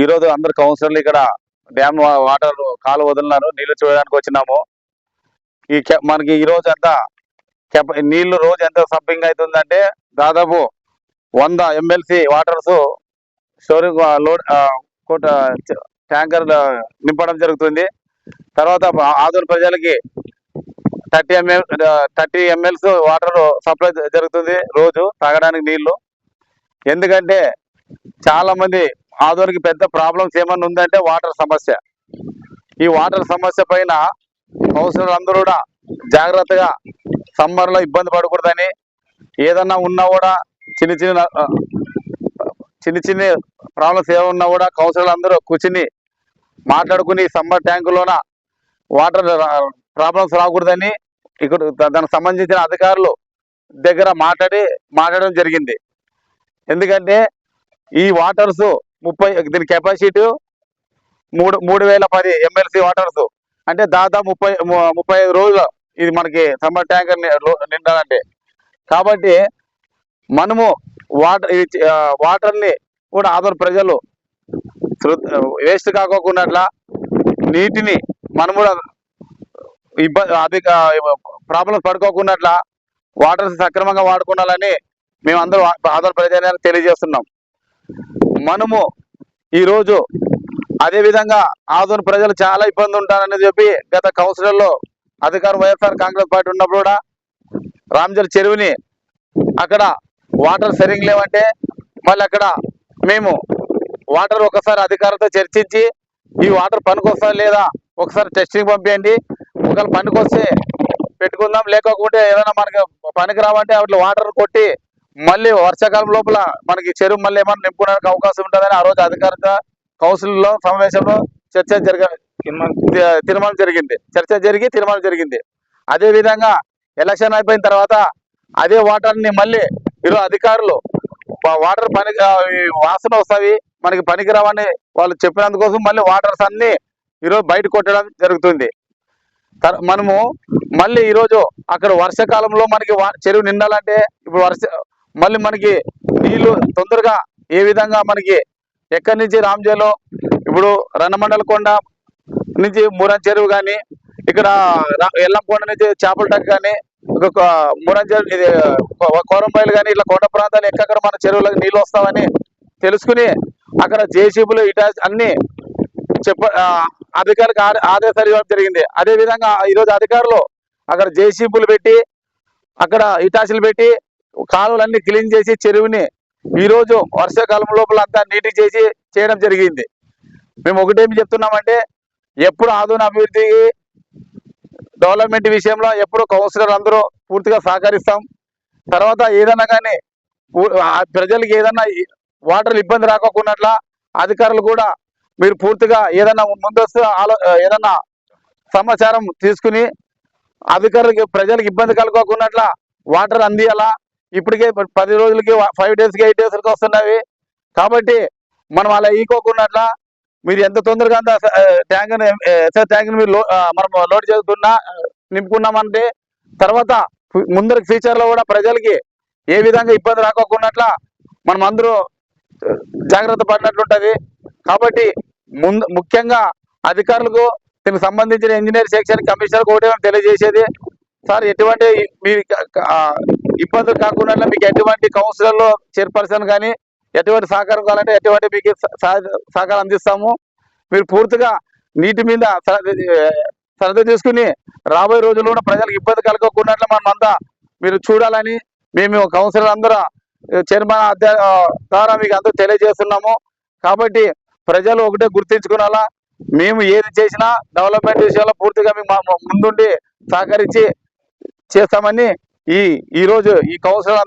ఈరోజు అందరు కౌన్సిలర్లు ఇక్కడ డ్యామ్ వాటర్ కాలు వదిలినారు, నీళ్లు చూడడానికి వచ్చినాము. మనకి ఈ రోజు ఎంత నీళ్లు రోజు ఎంత సంపింగ్ అవుతుందంటే దాదాపు 100 MLC waters storage load tanker నింపడం జరుగుతుంది. తర్వాత ఆదూరు ప్రజలకి 30 mls వాటర్ సప్లై జరుగుతుంది రోజు తాగడానికి నీళ్లు. ఎందుకంటే చాలా మంది ఆదూరుకి పెద్ద ప్రాబ్లమ్స్ ఏమన్నా ఉందంటే వాటర్ సమస్య. ఈ వాటర్ సమస్య పైన కౌన్సిలర్ అందరూ కూడా జాగ్రత్తగా సమ్మర్లో ఇబ్బంది పడకూడదని, ఏదన్నా ఉన్నా కూడా చిన్న చిన్న ప్రాబ్లమ్స్ ఏమన్నా కూడా కౌన్సిలర్ అందరూ కూర్చుని మాట్లాడుకుని సమ్మర్ ట్యాంకులోన వాటర్ ప్రాబ్లమ్స్ రాకూడదని ఇక్కడ దానికి సంబంధించిన అధికారులు దగ్గర మాట్లాడడం జరిగింది. ఎందుకంటే ఈ వాటర్స్ దీని కెపాసిటీ 3010 MLC వాటర్స్ అంటే దాదాపు 35 రోజులు ఇది మనకి సమ్మర్ ట్యాంకర్ నిండాలంటే. కాబట్టి మనము వాటర్ని కూడా ఆదూరు ప్రజలు వేస్ట్ కాకోకున్నట్లా నీటిని మనం కూడా అధిక ప్రాబ్లమ్స్ పడుకోకున్నట్లా వాటర్ సక్రమంగా వాడుకోవాలని మేమందరూ ఆదూరు ప్రజలకు తెలియజేస్తున్నాం. మనము ఈరోజు అదేవిధంగా ఆదూరు ప్రజలు చాలా ఇబ్బంది ఉంటారని చెప్పి గత కౌన్సిలర్లో అధికారం వైఎస్ఆర్ కాంగ్రెస్ పార్టీ ఉన్నప్పుడు కూడా రామజల్ చెరువుని అక్కడ వాటర్ సరిగ్గా లేవంటే మళ్ళీ అక్కడ మేము వాటర్ ఒకసారి అధికారులతో చర్చించి ఈ వాటర్ పనికొస్తా లేదా ఒకసారి టెస్టింగ్ పంపించండి, ఒకవేళ పనికొస్తే పెట్టుకుందాం, లేకపోతే ఏదైనా మనకి పనికి రావంటే వాటిలో వాటర్ కొట్టి మళ్ళీ వర్షాకాలం లోపల మనకి చెరువు మళ్ళీ ఏమైనా నింపుకోవడానికి అవకాశం ఉంటుందని ఆ రోజు అధికారిక కౌన్సిల్లో సమావేశంలో తీర్మానం జరిగింది. అదే విధంగా ఎలక్షన్ అయిపోయిన తర్వాత అదే వాటర్ని మళ్ళీ ఈరోజు అధికారులు వాటర్ వాసన వస్తాయి మనకి పనికి రావని వాళ్ళు చెప్పినందుకోసం మళ్ళీ వాటర్స్ అన్ని ఈరోజు బయట కొట్టడం జరుగుతుంది. మనము మళ్ళీ ఈరోజు అక్కడ వర్షాకాలంలో మనకి చెరువు నిండాలంటే ఇప్పుడు మళ్ళీ మనకి నీళ్లు తొందరగా ఏ విధంగా మనకి ఎక్కడి నుంచి రామజలో ఇప్పుడు రణమండలకొండ నుంచి మూరం చెరువు కానీ, ఇక్కడ ఎల్లంకొండ నుంచి చేపల టక్ కానీ, మూరం చెరువు ఇది కోరంబైలు కానీ ఇట్లా కొండ ప్రాంతాలు ఎక్కడ మన చెరువులకు నీళ్ళు వస్తామని తెలుసుకుని అక్కడ జేసీబీలు అన్ని అధికారులకు ఆదేశాలు ఇవ్వడం జరిగింది. అదే విధంగా ఈరోజు అధికారులు అక్కడ జేసీబీలు పెట్టి అక్కడ ఇటాచీలు పెట్టి కాలువలన్నీ క్లీన్ చేసి చెరువుని ఈరోజు వర్షాకాలం లోపల అంతా నీటి చేయడం జరిగింది. మేము ఒకటేమి చెప్తున్నామంటే ఎప్పుడు ఆదూరు అభివృద్ధి డెవలప్మెంట్ విషయంలో ఎప్పుడు కౌన్సిలర్ అందరూ పూర్తిగా సహకరిస్తాం. తర్వాత ఏదైనా కానీ ప్రజలకు ఏదైనా వాటర్ ఇబ్బంది రాకోకున్నట్ల అధికారులు కూడా మీరు పూర్తిగా ఏదైనా ముందస్తు ఏదైనా సమాచారం తీసుకుని అధికారులకి ప్రజలకు ఇబ్బంది కలుకోకున్నట్ల వాటర్ అందియాలా. ఇప్పటికే 10 రోజులకి 5 డేస్కి 8 డేస్కి వస్తున్నవి. కాబట్టి మనం అలా ఈకోకున్నట్ల మీరు ఎంత తొందరగా ట్యాంక్ని మీరు మనం లోడ్ చేస్తున్నా నింపుకున్నామంటే తర్వాత ముందరికి ఫ్యూచర్లో కూడా ప్రజలకి ఏ విధంగా ఇబ్బంది రాకోకున్నట్ల మనం అందరూ జాగ్రత్త పడినట్లుంటుంది. కాబట్టి ముఖ్యంగా అధికారులకు దీనికి సంబంధించిన ఇంజనీర్ సెక్షన్ కమిషనర్ ఒకటి తెలియజేసేది, సార్ ఎటువంటి మీ ఇబ్బందులు కాకుండా మీకు ఎటువంటి కౌన్సిలర్లో చైర్పర్సన్ కానీ ఎటువంటి సహకారం కావాలంటే ఎటువంటి మీకు సహకారం అందిస్తాము. మీరు పూర్తిగా నీటి మీద శ్రద్ధ తీసుకుని రాబోయే రోజుల్లో కూడా ప్రజలకు ఇబ్బంది కలగకున్నట్లు మనమంతా మీరు చూడాలని మేము కౌన్సిలర్ అందరూ చైర్మన్ ద్వారా మీకు అందరూ తెలియజేస్తున్నాము. కాబట్టి ప్రజలు ఒకటే గుర్తించుకునేలా మేము ఏది చేసినా డెవలప్మెంట్ విషయంలో పూర్తిగా మేము ముందుండి సహకరించి చేస్తామని ఈ రోజు ఈ కౌన్సిలర్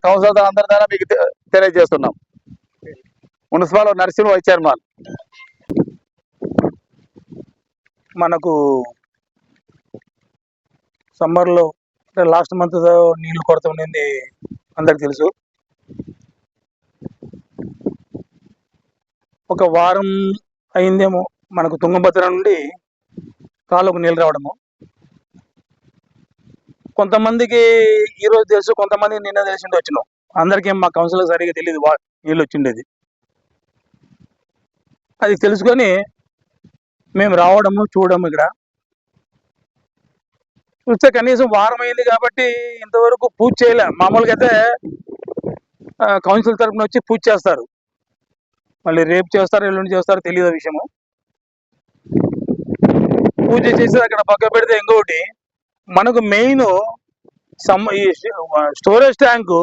కౌన్సిలర్ అందరి ద్వారా మీకు తెలియజేస్తున్నాం. Municipal Narsing vice chairman. మనకు సమ్మర్లో లాస్ట్ మంత్ నీళ్లు కొరత ఉండింది అందరికి తెలుసు. ఒక వారం అయిందేమో మనకు తుంగభద్ర నుండి కాలువకు నీళ్ళు రావడము. కొంతమందికి ఈరోజు తెలుసు, కొంతమంది నిన్న తెలిసిండి వచ్చినాం. అందరికీ మా కౌన్సిలర్ సరిగా తెలియదు నీళ్ళు వచ్చిండేది. అది తెలుసుకొని మేము రావడము చూడము ఇక్కడ చూస్తే కనీసం వారం అయింది కాబట్టి ఇంతవరకు పూజ చేయలే. మామూలుగా అయితే కౌన్సిల్ తరఫున వచ్చి పూజ చేస్తారు, మళ్ళీ రేపు చేస్తారు ఎల్లుండి చేస్తారో తెలియదు విషయము. పూజ చేసి అక్కడ పక్క పెడితే ఇంకొకటి మనకు మెయిన్ ఈ స్టోరేజ్ ట్యాంకు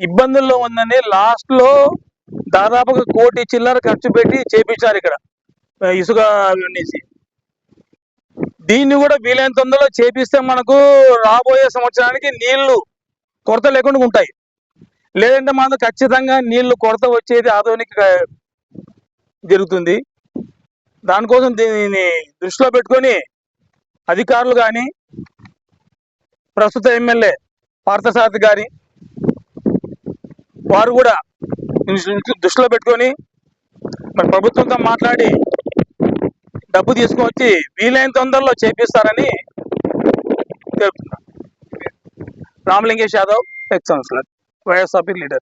ఇబ్బందుల్లో ఉందని లాస్ట్ లో దాదాపుగా 1 కోటి చిల్లర ఖర్చు పెట్టి చేపించారు ఇక్కడ ఇసుక అనేసి. దీన్ని కూడా వీలైన తొందరలో చేపిస్తే మనకు రాబోయే సంవత్సరానికి నీళ్లు కొరత లేకుండా ఉంటాయి. లేదంటే మనకు ఖచ్చితంగా నీళ్లు కొరత వచ్చేది ఆధునిక జరుగుతుంది. దానికోసం దీనిని దృష్టిలో పెట్టుకొని అధికారులు కానీ ప్రస్తుత ఎమ్మెల్యే పార్థసారథి గారి వారు కూడా దృష్టిలో పెట్టుకొని మరి ప్రభుత్వంతో మాట్లాడి డబ్బు తీసుకొచ్చి వీలైన తొందరలో చేపిస్తారని తెలుపుతున్నారు. Ramalingesh Yadav, ex councillor, YSRP leader.